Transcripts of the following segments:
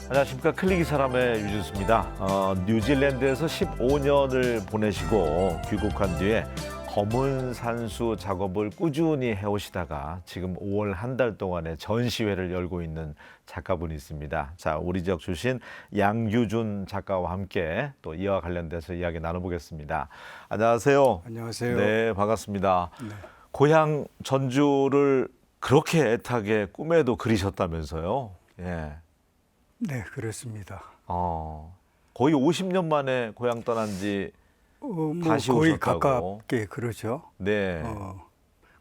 안녕하십니까. 클릭이 사람의 유준수입니다. 뉴질랜드에서 15년을 보내시고 귀국한 뒤에 검은 산수 작업을 꾸준히 해오시다가 지금 5월 한 달 동안의 전시회를 열고 있는 작가분이 있습니다. 자, 우리 지역 출신 양유준 작가와 함께 또 이와 관련돼서 이야기 나눠보겠습니다. 안녕하세요. 안녕하세요. 네, 반갑습니다. 네. 고향 전주를 그렇게 애타게 꿈에도 그리셨다면서요? 예. 네, 그렇습니다. 거의 50년 만에 고향 떠난 지 다시 거의 오셨다고. 가깝게 그러죠. 네.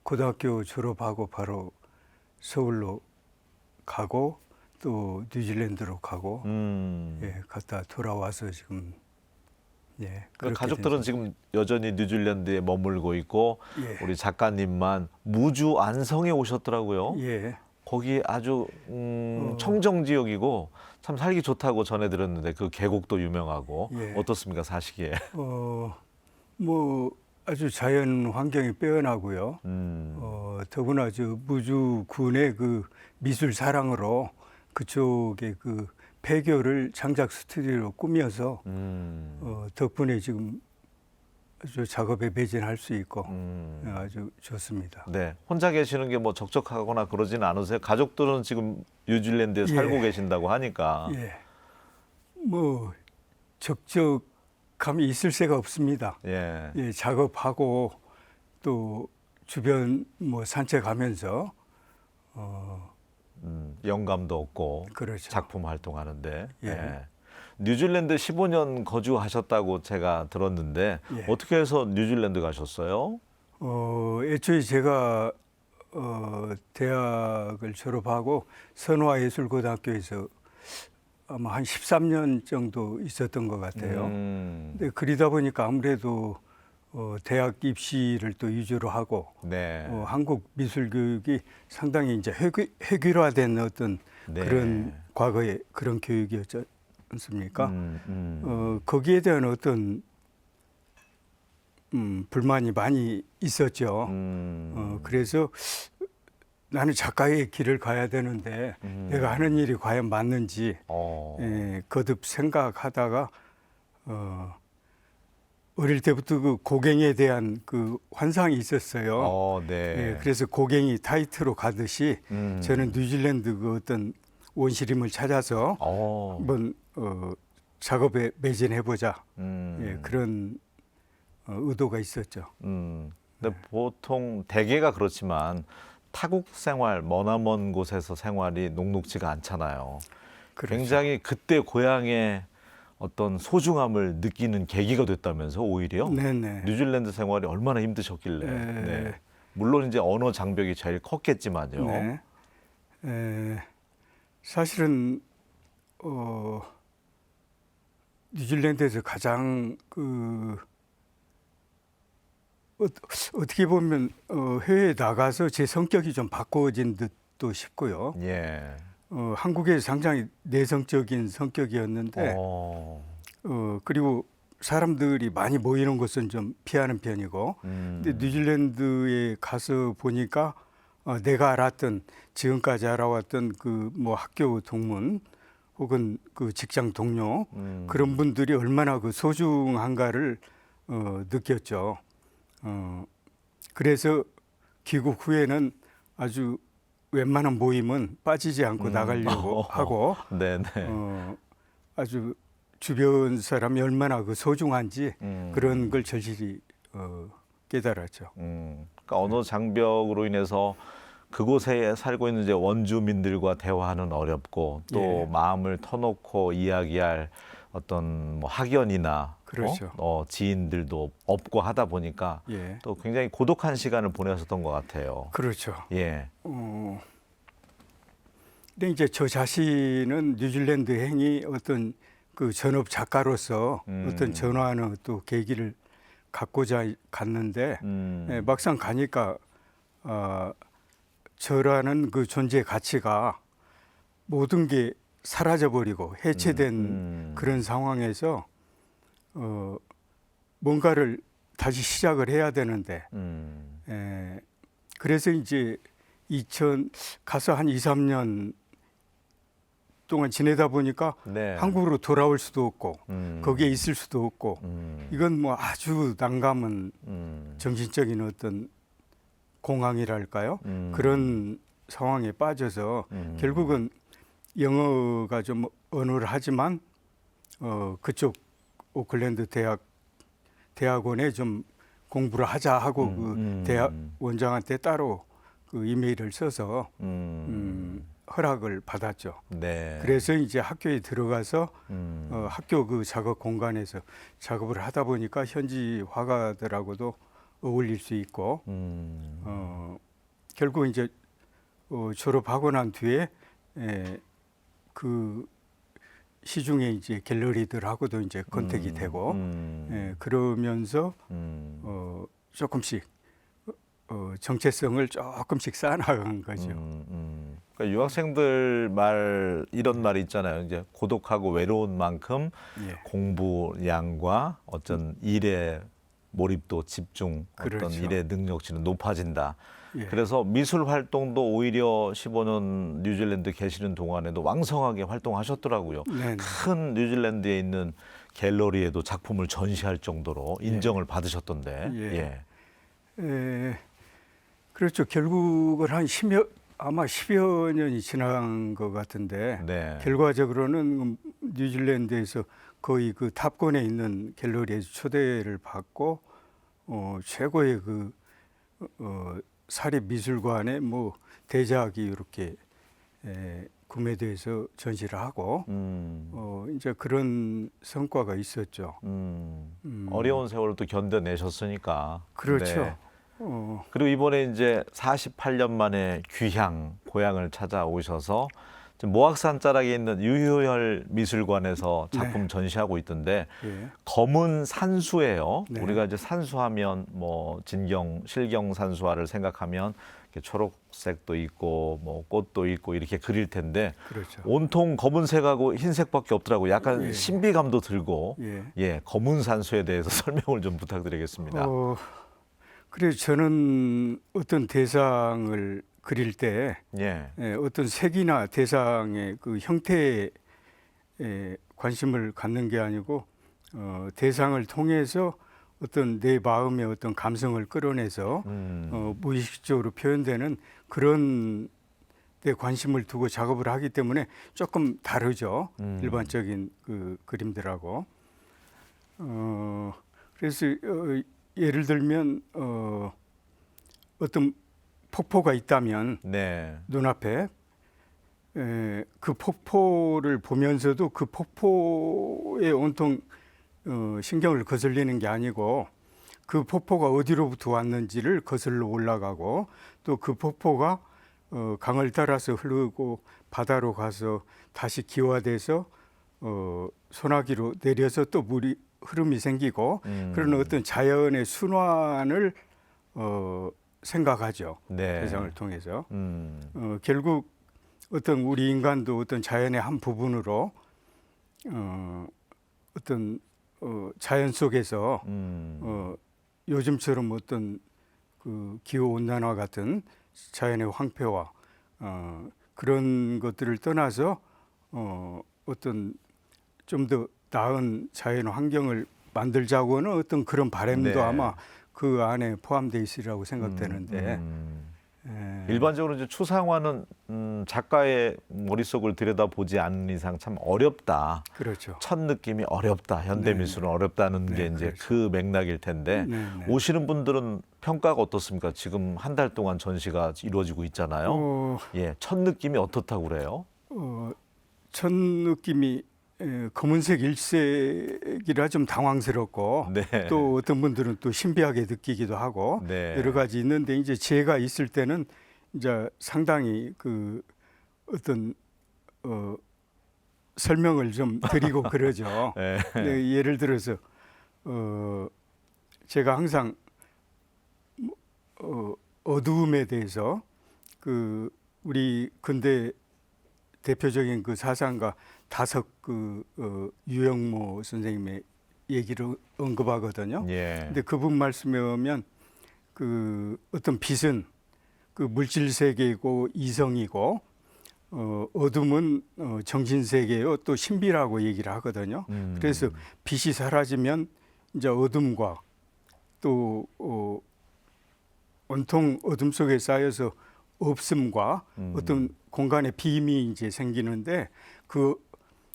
고등학교 졸업하고 바로 서울로 가고 또 뉴질랜드로 가고 예, 갔다 돌아와서 지금 예, 그렇게 가족들은 됐습니다. 지금 여전히 뉴질랜드에 머물고 있고 예. 우리 작가님만 무주 안성에 오셨더라고요. 예. 거기 아주 청정 지역이고 참 살기 좋다고 전해 들었는데 그 계곡도 유명하고 예. 어떻습니까 사시기에? 뭐 아주 자연 환경이 빼어나고요. 더구나 저 무주군의 그 미술 사랑으로 그쪽에 그 폐교를 장작 스튜디오로 꾸며서 덕분에 지금 아주 작업에 매진할 수 있고 아주 좋습니다. 네, 혼자 계시는 게 뭐 적적하거나 그러진 않으세요? 가족들은 지금 뉴질랜드에 살고 예. 계신다고 하니까. 예, 뭐 적적함이 있을 새가 없습니다. 예. 예, 작업하고 또 주변 뭐 산책하면서 영감도 얻고 그렇죠. 작품 활동하는데. 예. 예. 뉴질랜드 15년 거주하셨다고 제가 들었는데 예. 어떻게 해서 뉴질랜드 가셨어요? 애초에 제가 대학을 졸업하고 선화예술고등학교에서 아마 한 13년 정도 있었던 것 같아요. 근데 그러다 보니까 아무래도 대학 입시를 또 위주로 하고 네. 한국 미술 교육이 상당히 이제 획일화된 어떤 네. 그런 과거의 그런 교육이었지 않습니까? 거기에 대한 어떤 불만이 많이 있었죠. 그래서 나는 작가의 길을 가야 되는데 내가 하는 일이 과연 맞는지 거듭 생각하다가 어릴 때부터 그 고갱에 대한 그 환상이 있었어요. 네. 예, 그래서 고갱이 타이트로 가듯이 저는 뉴질랜드 그 어떤 원시림을 찾아서 한번 작업에 매진해보자. 예, 그런 의도가 있었죠. 근데 보통 대개가 그렇지만 타국 생활, 머나먼 곳에서 생활이 녹록지가 않잖아요. 그렇죠. 굉장히 그때 고향의 어떤 소중함을 느끼는 계기가 됐다면서 오히려 네네. 뉴질랜드 생활이 얼마나 힘드셨길래. 네. 물론 이제 언어 장벽이 제일 컸겠지만요. 네. 사실은 뉴질랜드에서 가장 그 어떻게 보면 해외에 나가서 제 성격이 좀 바꿔진 듯도 싶고요. 예. 한국에 상당히 내성적인 성격이었는데 그리고 사람들이 많이 모이는 곳은 좀 피하는 편이고 근데 뉴질랜드에 가서 보니까 내가 알았던 지금까지 알아왔던 그 뭐 학교 동문 혹은 그 직장 동료 그런 분들이 얼마나 그 소중한가를 느꼈죠. 그래서 귀국 후에는 아주 웬만한 모임은 빠지지 않고 나가려고 하고 네네. 아주 주변 사람이 얼마나 그 소중한지 그런 걸 절실히 깨달았죠. 그러니까 언어 장벽으로 인해서 그곳에 살고 있는 이제 원주민들과 대화하는 어렵고 또 예. 마음을 터놓고 이야기할 어떤 뭐 학연이나 그렇죠. 지인들도 없고 하다 보니까 예. 또 굉장히 고독한 시간을 보내셨던 것 같아요. 그렇죠. 예. 근데 이제 저 자신은 뉴질랜드 행이 어떤 그 전업 작가로서 어떤 전화하는 또 계기를 갖고자 갔는데 예, 막상 가니까 저라는 그 존재 가치가 모든 게 사라져버리고 해체된 그런 상황에서 뭔가를 다시 시작을 해야 되는데 그래서 이제 가서 한 2, 3년 동안 지내다 보니까 네. 한국으로 돌아올 수도 없고 음. 거기에 있을 수도 없고 이건 뭐 아주 난감한 정신적인 어떤 공황이랄까요? 그런 상황에 빠져서 결국은 영어가 좀 언어를 하지만 그쪽 오클랜드 대학원에 좀 공부를 하자 하고 그 대학 원장한테 따로 그 이메일을 써서 허락을 받았죠. 네. 그래서 이제 학교에 들어가서 학교 그 작업 공간에서 작업을 하다 보니까 현지 화가들하고도 어울릴 수 있고 결국 이제 졸업하고 난 뒤에 그 시중에 이제 갤러리들하고도 이제 컨택이 되고 그러면서 조금씩 정체성을 조금씩 쌓아나간 거죠. 그러니까 유학생들 말 이런 말이 있잖아요. 이제 고독하고 외로운 만큼 예. 공부량과 어떤 일에 몰입도 집중 어떤 그렇죠. 일의 능력치는 높아진다. 예. 그래서 미술 활동도 오히려 15년 뉴질랜드 계시는 동안에도 왕성하게 활동하셨더라고요. 네네. 큰 뉴질랜드에 있는 갤러리에도 작품을 전시할 정도로 인정을 받으셨던데. 예. 그렇죠. 결국은 한 10여 년이 지난 것 같은데 네. 결과적으로는 뉴질랜드에서 거의 그 탑권에 있는 갤러리에서 초대를 받고 최고의 그 사립 미술관에 뭐 대작이 이렇게 구매돼서 전시를 하고 이제 그런 성과가 있었죠. 어려운 세월을 또 견뎌내셨으니까. 그렇죠. 네. 그리고 이번에 이제 48년 만에 고향을 찾아오셔서 지금 모악산 자락에 있는 유효열 미술관에서 작품 전시하고 있던데 예. 검은 산수예요. 네. 우리가 이제 산수하면 뭐 실경 산수화를 생각하면 이렇게 초록색도 있고 뭐 꽃도 있고 이렇게 그릴 텐데 그렇죠. 온통 검은색하고 흰색밖에 없더라고요. 약간 예. 신비감도 들고 예. 검은 산수에 대해서 설명을 좀 부탁드리겠습니다. 그래서 저는 어떤 대상을 그릴 때 예. 어떤 색이나 대상의 그 형태에 관심을 갖는 게 아니고 대상을 통해서 어떤 내 마음의 어떤 감성을 끌어내서 무의식적으로 표현되는 그런 데 관심을 두고 작업을 하기 때문에 조금 다르죠. 일반적인 그 그림들하고. 그래서 예를 들면 어떤 폭포가 있다면 네. 눈앞에 그 폭포를 보면서도 그 폭포에 온통 신경을 거슬리는 게 아니고 그 폭포가 어디로부터 왔는지를 거슬러 올라가고 또 그 폭포가 강을 따라서 흐르고 바다로 가서 다시 기화돼서 소나기로 내려서 또 물이 흐름이 생기고 그런 어떤 자연의 순환을 생각하죠. 네. 대상을 통해서 결국 어떤 우리 인간도 어떤 자연의 한 부분으로 어떤 자연 속에서 요즘처럼 어떤 그 기후 온난화 같은 자연의 황폐와 그런 것들을 떠나서 어떤 좀 더 나은 자연 환경을 만들자고는 어떤 그런 바람도 네. 아마 그 안에 포함되어 있으리라고 생각되는데 일반적으로 이제 추상화는 작가의 머릿속을 들여다보지 않는 이상 참 어렵다. 그렇죠. 첫 느낌이 어렵다. 현대 미술은 어렵다는 게 이제 그렇죠. 그 맥락일 텐데 오시는 분들은 평가가 어떻습니까? 지금 한 달 동안 전시가 이루어지고 있잖아요. 첫 느낌이 어떻다고 그래요? 첫 느낌이 검은색 일색이라 좀 당황스럽고 네. 또 어떤 분들은 또 신비하게 느끼기도 하고 네. 여러 가지 있는데 이제 제가 있을 때는 이제 상당히 그 어떤 설명을 좀 드리고 그러죠. 네. 네, 예를 들어서 제가 항상 어두움에 대해서 그 우리 근대 대표적인 그 사상가 다섯 유영모 선생님의 얘기를 언급하거든요. 예. 근데 그분 말씀에 보면 그 어떤 빛은 그 물질 세계이고 이성이고 어둠은 정신세계요 또 신비라고 얘기를 하거든요. 그래서 빛이 사라지면 이제 어둠과 또 온통 어둠 속에 쌓여서 없음과 어떤 공간의 빔이 이제 생기는데 그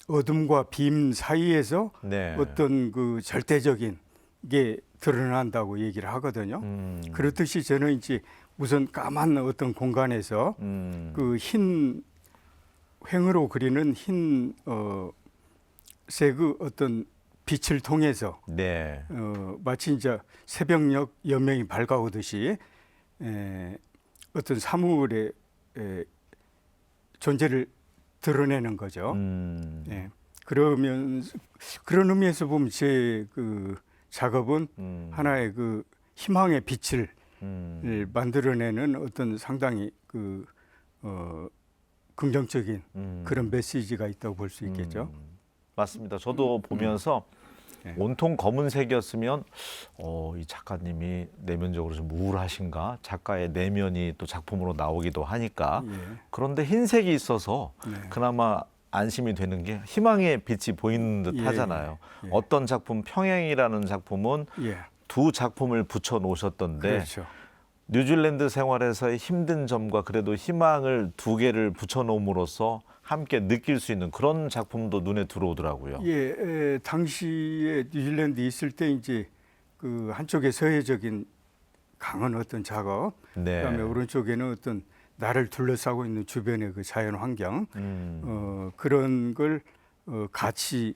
어둠과 빔 사이에서 네. 어떤 그 절대적인 게 드러난다고 얘기를 하거든요. 그렇듯이 저는 이제 우선 까만 어떤 공간에서 그 흰 횡으로 그리는 흰 색의 어떤 빛을 통해서 네. 마치 이제 새벽녘 여명이 밝아오듯이 어떤 사물의 존재를 드러내는 거죠. 예. 그러면 그런 의미에서 보면 제 그 작업은 하나의 그 희망의 빛을 만들어내는 어떤 상당히 그 긍정적인 그런 메시지가 있다고 볼 수 있겠죠. 맞습니다. 저도 보면서 네. 온통 검은색이었으면 이 작가님이 내면적으로 좀 우울하신가? 작가의 내면이 또 작품으로 나오기도 하니까. 예. 그런데 흰색이 있어서 네. 그나마 안심이 되는 게 희망의 빛이 보이는 듯 예, 하잖아요. 예. 어떤 작품, 평행이라는 작품은 예. 두 작품을 붙여 놓으셨던데 그렇죠. 뉴질랜드 생활에서의 힘든 점과 그래도 희망을 두 개를 붙여 놓음으로써 함께 느낄 수 있는 그런 작품도 눈에 들어오더라고요. 예, 당시에 뉴질랜드 있을 때 이제 그 한쪽에 서해적인 강한 어떤 작업, 네. 그다음에 오른쪽에는 어떤 나를 둘러싸고 있는 주변의 그 자연 환경, 그런 걸 같이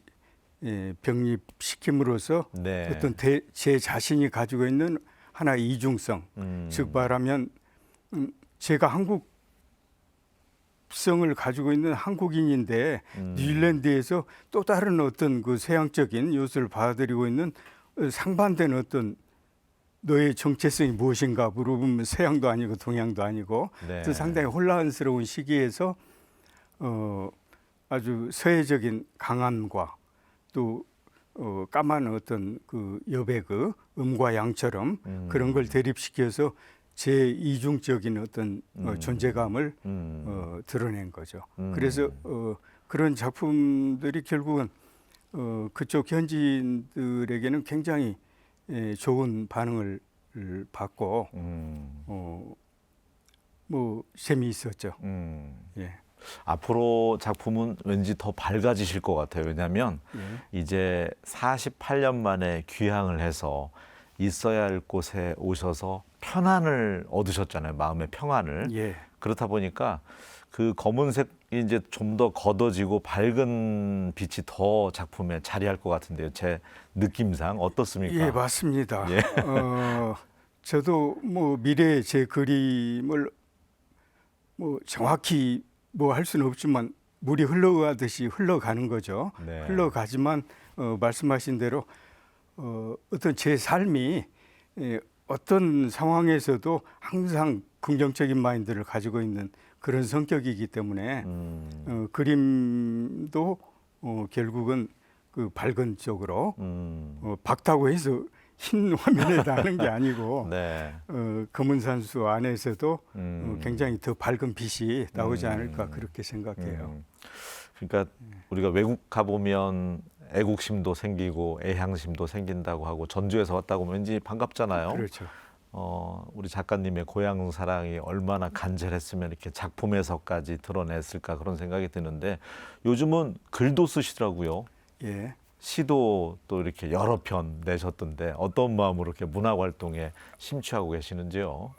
병립시킴으로써 네. 어떤 제 자신이 가지고 있는 하나의 이중성, 즉 말하면 제가 한국성을 가지고 있는 한국인인데 뉴질랜드에서 또 다른 어떤 그 서양적인 요소를 받아들이고 있는 상반된 어떤 너의 정체성이 무엇인가 물어보면 서양도 아니고 동양도 아니고 네. 또 상당히 혼란스러운 시기에서 아주 서해적인 강함과 또 까만 어떤 그 여백의 음과 양처럼 그런 걸 대립시켜서 제 이중적인 어떤 존재감을 드러낸 거죠. 그래서 그런 작품들이 결국은 그쪽 현지인들에게는 굉장히 좋은 반응을 받고 뭐 재미있었죠. 예. 앞으로 작품은 왠지 더 밝아지실 것 같아요. 왜냐하면 이제 48년 만에 귀향을 해서 있어야 할 곳에 오셔서 편안을 얻으셨잖아요. 마음의 평안을. 예. 그렇다 보니까 그 검은색이 이제 좀 더 걷어지고 밝은 빛이 더 작품에 자리할 것 같은데요. 제 느낌상 어떻습니까? 예, 맞습니다. 예. 저도 뭐 미래의 제 그림을 뭐 정확히 뭐 할 수는 없지만 물이 흘러가듯이 흘러가는 거죠. 네. 흘러가지만 말씀하신 대로 어떤 제 삶이 어떤 상황에서도 항상 긍정적인 마인드를 가지고 있는 그런 성격이기 때문에 그림도 결국은 그 밝은 쪽으로 밝다고 해서 흰 화면에 나는 게 아니고 네. 검은 산수 안에서도 굉장히 더 밝은 빛이 나오지 않을까 그렇게 생각해요. 그러니까 우리가 외국 가보면 애국심도 생기고 애향심도 생긴다고 하고 전주에서 왔다고 하면 왠지 반갑잖아요. 그렇죠. 우리 작가님의 고향 사랑이 얼마나 간절했으면 이렇게 작품에서까지 드러냈을까 그런 생각이 드는데 요즘은 글도 쓰시더라고요. 예. 시도 또 이렇게 여러 편 내셨던데 어떤 마음으로 이렇게 문학 활동에 심취하고 계시는지요?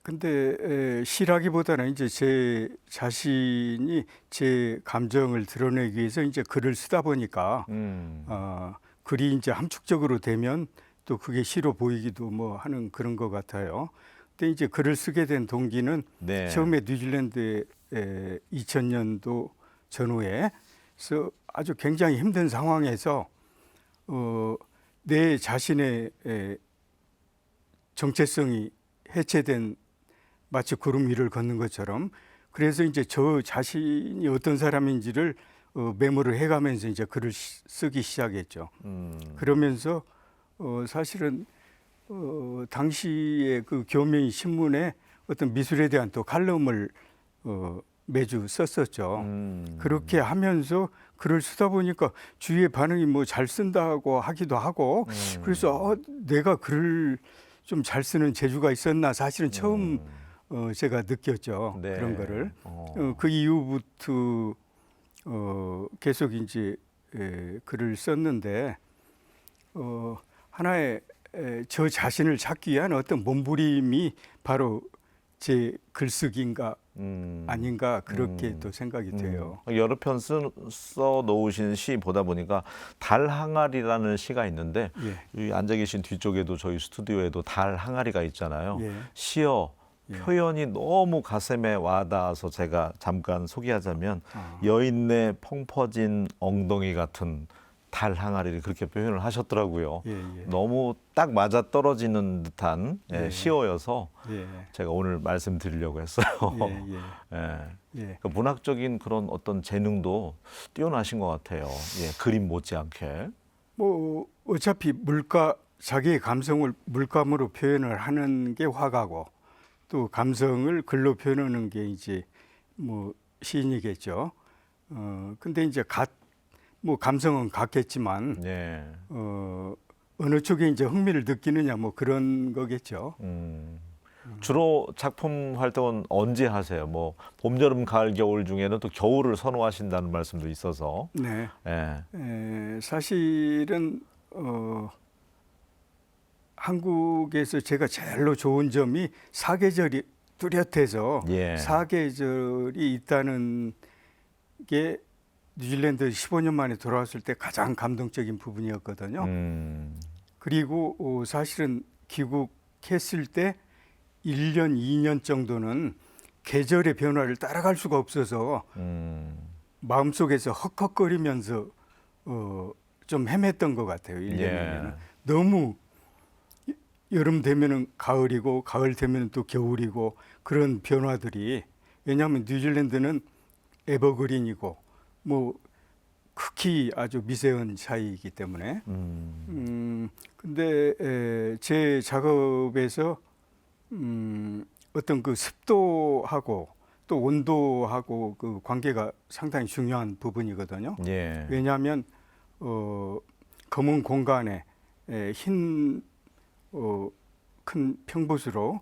근데 시라기보다는 이제 제 자신이 제 감정을 드러내기 위해서 이제 글을 쓰다 보니까 글이 이제 함축적으로 되면 또 그게 시로 보이기도 뭐 하는 그런 것 같아요. 근데 이제 글을 쓰게 된 동기는 네. 처음에 뉴질랜드에 2000년도 전후에 그래서 아주 굉장히 힘든 상황에서 내 자신의 정체성이 해체된 마치 구름 위를 걷는 것처럼 그래서 이제 저 자신이 어떤 사람인지를 메모를 해가면서 이제 글을 쓰기 시작했죠. 그러면서 사실은 당시에 그 교민 신문에 어떤 미술에 대한 또 칼럼을 매주 썼었죠. 그렇게 하면서 글을 쓰다 보니까 주위의 반응이 뭐 잘 쓴다고 하기도 하고 그래서 내가 글을 좀 잘 쓰는 재주가 있었나 사실은 처음 제가 느꼈죠. 네. 그런 거를. 그 이후부터 계속 이제 글을 썼는데 하나의 저 자신을 찾기 위한 어떤 몸부림이 바로 제 글쓰기인가 아닌가 그렇게 또 생각이 돼요. 여러 편 써 놓으신 시 보다 보니까 달 항아리라는 시가 있는데 예. 이 앉아 계신 뒤쪽에도 저희 스튜디오에도 달 항아리가 있잖아요. 예. 시어 예. 표현이 너무 가슴에 와닿아서 제가 잠깐 소개하자면 여인네 펑퍼진 엉덩이 같은 달 항아리를 그렇게 표현을 하셨더라고요. 예, 예. 너무 딱 맞아 떨어지는 듯한 예. 시어여서 예. 제가 오늘 말씀드리려고 했어요. 예, 예. 예. 예. 그 문학적인 그런 어떤 재능도 뛰어나신 것 같아요. 예, 그림 못지않게. 뭐 어차피 자기의 감성을 물감으로 표현을 하는 게 화가고 또 감성을 글로 표현하는 게 이제 뭐 시인이겠죠. 근데 이제 뭐 감성은 같겠지만 예. 어느 쪽에 이제 흥미를 느끼느냐 뭐 그런 거겠죠. 주로 작품 활동은 언제 하세요? 뭐 봄, 여름, 가을, 겨울 중에는 또 겨울을 선호하신다는 말씀도 있어서. 네. 예. 사실은 한국에서 제가 제일로 좋은 점이 사계절이 뚜렷해서 예. 사계절이 있다는 게 뉴질랜드 15년 만에 돌아왔을 때 가장 감동적인 부분이었거든요. 그리고 사실은 귀국했을 때 1년, 2년 정도는 계절의 변화를 따라갈 수가 없어서 마음속에서 헉헉거리면서 좀 헤맸던 것 같아요. 1년이면. 예. 너무 여름 되면은 가을이고 가을 되면은 또 겨울이고 그런 변화들이 왜냐하면 뉴질랜드는 에버그린이고 뭐 극히 아주 미세한 차이이기 때문에 근데 제 작업에서 어떤 그 습도하고 또 온도하고 그 관계가 상당히 중요한 부분이거든요. 예. 왜냐하면 검은 공간에 흰 큰 평붓으로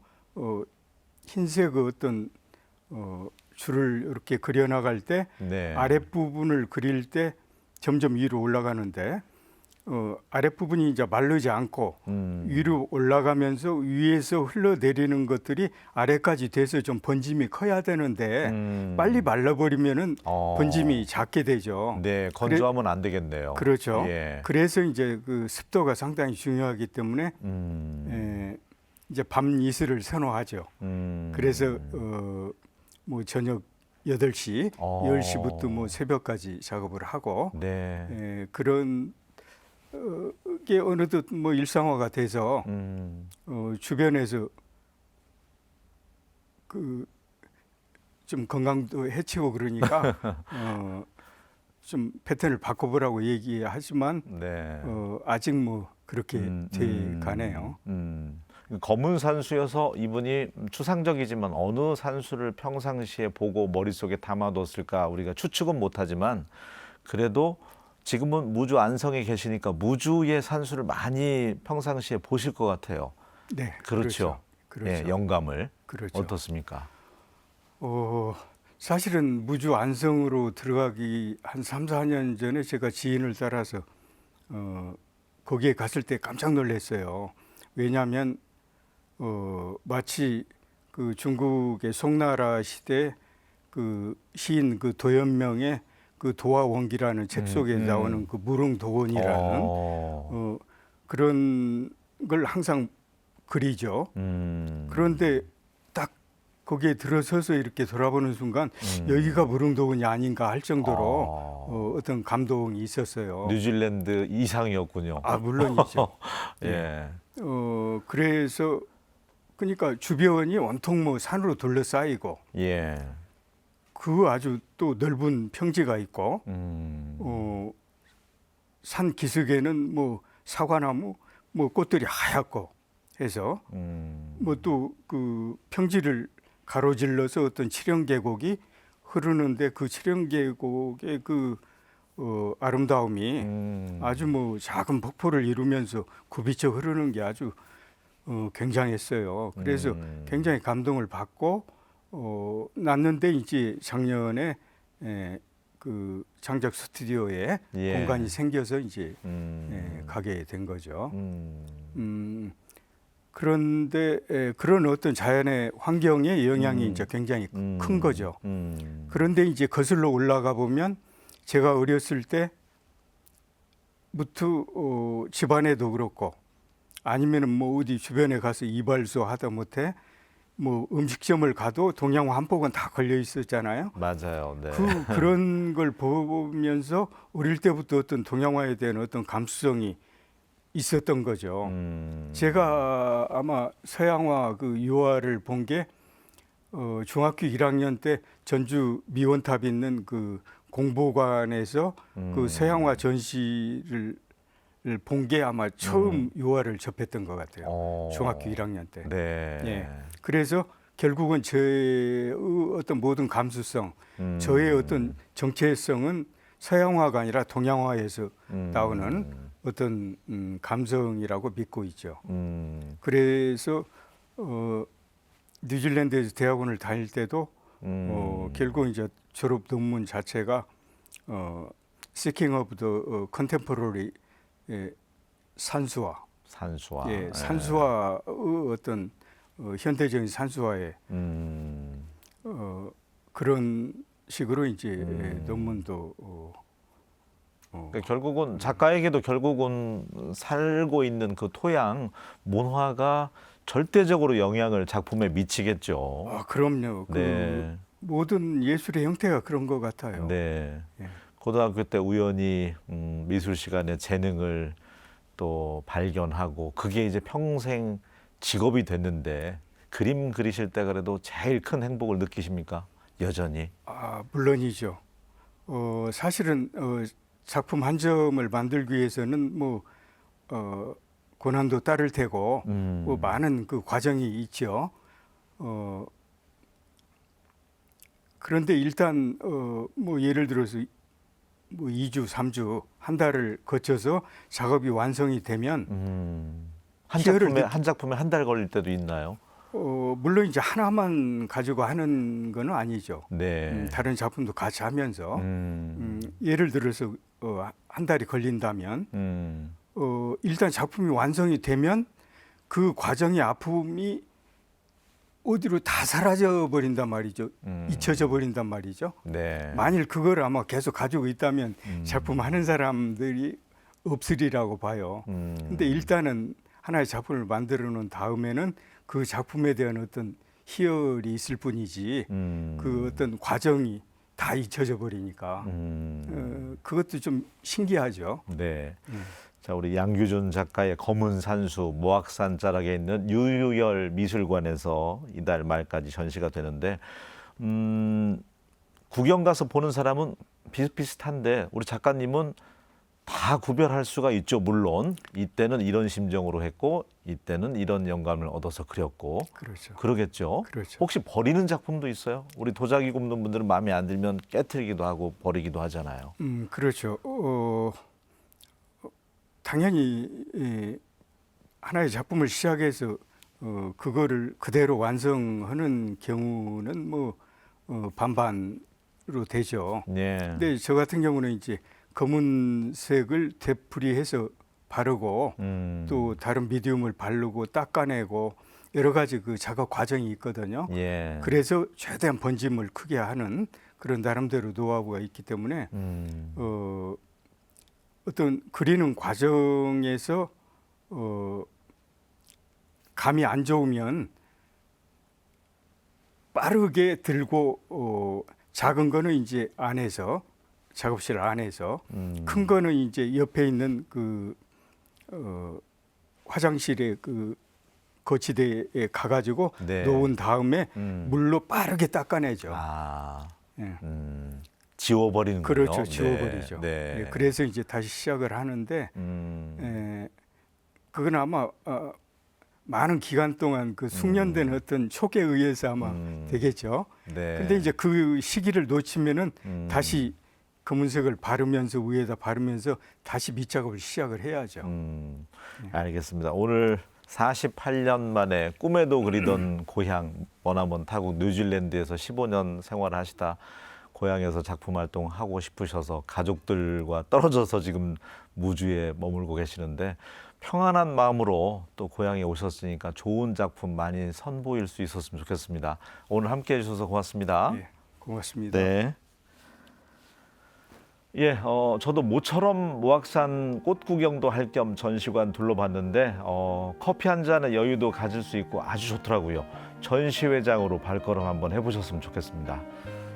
흰색 어떤 줄을 이렇게 그려나갈 때 네. 아랫부분을 그릴 때 점점 위로 올라가는데 아랫부분이 이제 마르지 않고 위로 올라가면서 위에서 흘러내리는 것들이 아래까지 돼서 좀 번짐이 커야 되는데 빨리 말라버리면은 번짐이 작게 되죠. 네, 건조하면 안 되겠네요. 그렇죠. 예. 그래서 이제 그 습도가 상당히 중요하기 때문에 이제 밤 이슬을 선호하죠. 그래서 뭐 저녁 8시, 10시부터 뭐 새벽까지 작업을 하고 네. 그런 게 어느덧 뭐 일상화가 돼서 주변에서 그 좀 건강도 해치고 그러니까 좀 패턴을 바꿔보라고 얘기하지만 네. 아직 뭐 그렇게 돼 가네요. 검은 산수여서 이분이 추상적이지만 어느 산수를 평상시에 보고 머릿속에 담아뒀을까 우리가 추측은 못하지만 그래도 지금은 무주 안성에 계시니까 무주의 산수를 많이 평상시에 보실 것 같아요. 네, 그렇죠. 그렇죠. 예, 영감을. 그렇죠. 어떻습니까? 사실은 무주 안성으로 들어가기 한 3, 4년 전에 제가 지인을 따라서 거기에 갔을 때 깜짝 놀랐어요. 왜냐하면 마치 그 중국의 송나라 시대 그 시인 그 도연명의 그 도화원기라는 책 속에 나오는 그 무릉도원이라는 그런 걸 항상 그리죠. 그런데 딱 거기에 들어서서 이렇게 돌아보는 순간 여기가 무릉도원이 아닌가 할 정도로 어떤 감동이 있었어요. 뉴질랜드 이상이었군요. 아, 물론이죠. 예. 그래서 그러니까 주변이 온통 뭐 산으로 둘러싸이고 예. 그 아주 또 넓은 평지가 있고 산 기슭에는 뭐 사과나무 뭐 꽃들이 하얗고 해서 뭐 또 그 평지를 가로질러서 어떤 칠형계곡이 흐르는데 그 칠형계곡의 그 아름다움이 아주 뭐 작은 폭포를 이루면서 굽이쳐 흐르는 게 아주 굉장했어요. 그래서 굉장히 감동을 받고 났는데 이제 작년에 그 장작 스튜디오에 예. 공간이 생겨서 이제 가게 된 거죠. 그런데 그런 어떤 자연의 환경의 영향이 이제 굉장히 큰 거죠. 그런데 이제 거슬러 올라가 보면 제가 어렸을 때부터 집안에도 그렇고 아니면은 뭐 어디 주변에 가서 이발소 하다 못해 뭐 음식점을 가도 동양화 한복은 다 걸려 있었잖아요. 맞아요. 네. 그런 걸 보면서 어릴 때부터 어떤 동양화에 대한 어떤 감수성이 있었던 거죠. 제가 아마 서양화 그 유화를 본 게 중학교 1학년 때 전주 미원탑 있는 그 공보관에서 그 서양화 전시를 본 게 아마 처음 유화를 접했던 것 같아요. 중학교 1학년 때. 네. 예. 그래서 결국은 저의 어떤 모든 감수성, 저의 어떤 정체성은 서양화가 아니라 동양화에서 나오는 어떤 감성이라고 믿고 있죠. 그래서 뉴질랜드에서 대학원을 다닐 때도 결국 이제 졸업 논문 자체가 Seeking of the Contemporary 산수화, 산수화. 예, 산수화의 어떤 현대적인 산수화의 그런 식으로 이제 논문도 그러니까 결국은 작가에게도 결국은 살고 있는 그 토양, 문화가 절대적으로 영향을 작품에 미치겠죠. 아, 그럼요. 그 네. 모든 예술의 형태가 그런 것 같아요. 네. 예. 고등학교 때 우연히 미술 시간에 재능을 또 발견하고 그게 이제 평생 직업이 됐는데 그림 그리실 때 그래도 제일 큰 행복을 느끼십니까? 여전히. 아, 물론이죠. 사실은 작품 한 점을 만들기 위해서는 뭐 고난도 따를 테고 뭐 많은 그 과정이 있죠. 그런데 일단 뭐 예를 들어서 뭐 2주, 3주, 한 달을 거쳐서 작업이 완성이 되면 한 작품에 한 달 걸릴 때도 있나요? 물론 이제 하나만 가지고 하는 건 아니죠. 네. 다른 작품도 같이 하면서 예를 들어서 한 달이 걸린다면 일단 작품이 완성이 되면 그 과정의 아픔이 어디로 다 사라져 버린단 말이죠. 잊혀져 버린단 말이죠. 네. 만일 그걸 아마 계속 가지고 있다면 작품 하는 사람들이 없으리라고 봐요. 근데 일단은 하나의 작품을 만들어 놓은 다음에는 그 작품에 대한 어떤 희열이 있을 뿐이지 그 어떤 과정이 다 잊혀져 버리니까 그것도 좀 신기하죠. 네. 자, 우리 양규준 작가의 검은 산수 모악산 자락에 있는 유유열 미술관에서 이달 말까지 전시가 되는데 구경 가서 보는 사람은 비슷비슷한데 우리 작가님은 다 구별할 수가 있죠. 물론 이때는 이런 심정으로 했고 이때는 이런 영감을 얻어서 그렸고 그렇죠. 그러겠죠. 그렇죠. 혹시 버리는 작품도 있어요? 우리 도자기 굽는 분들은 마음에 안 들면 깨트리기도 하고 버리기도 하잖아요. 그렇죠. 당연히 하나의 작품을 시작해서 그거를 그대로 완성하는 경우는 뭐 반반으로 되죠. 네. 근데 저 같은 경우는 이제 검은색을 되풀이해서 바르고 또 다른 미디움을 바르고 닦아내고 여러 가지 그 작업 과정이 있거든요. 예. 그래서 최대한 번짐을 크게 하는 그런 나름대로 노하우가 있기 때문에 어떤 그리는 과정에서 감이 안 좋으면 빠르게 들고 작은 거는 이제 안에서 작업실 안에서 큰 거는 이제 옆에 있는 그 화장실의 그 거치대에 가가지고 네. 놓은 다음에 물로 빠르게 닦아내죠. 아, 예. 지워버리는 거요. 그렇죠, 지워버리죠. 네. 예, 그래서 이제 다시 시작을 하는데 그건 아마 많은 기간 동안 그 숙련된 어떤 촉에 의해서 아마 되겠죠. 네. 근데 이제 그 시기를 놓치면은 다시 검은색을 바르면서 위에다 바르면서 다시 밑작업을 시작을 해야죠. 알겠습니다. 오늘 48년 만에 꿈에도 그리던 고향 머나먼 타국 뉴질랜드에서 15년 생활하시다 고향에서 작품 활동하고 싶으셔서 가족들과 떨어져서 지금 무주에 머물고 계시는데 평안한 마음으로 또 고향에 오셨으니까 좋은 작품 많이 선보일 수 있었으면 좋겠습니다. 오늘 함께해 주셔서 고맙습니다. 예, 고맙습니다. 네. 예, 저도 모처럼 모악산 꽃 구경도 할 겸 전시관 둘러봤는데 커피 한 잔의 여유도 가질 수 있고 아주 좋더라고요. 전시회장으로 발걸음 한번 해보셨으면 좋겠습니다.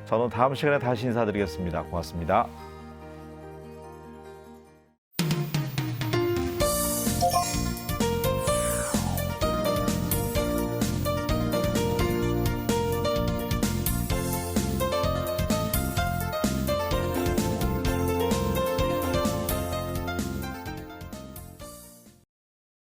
저는 다음 시간에 다시 인사드리겠습니다. 고맙습니다.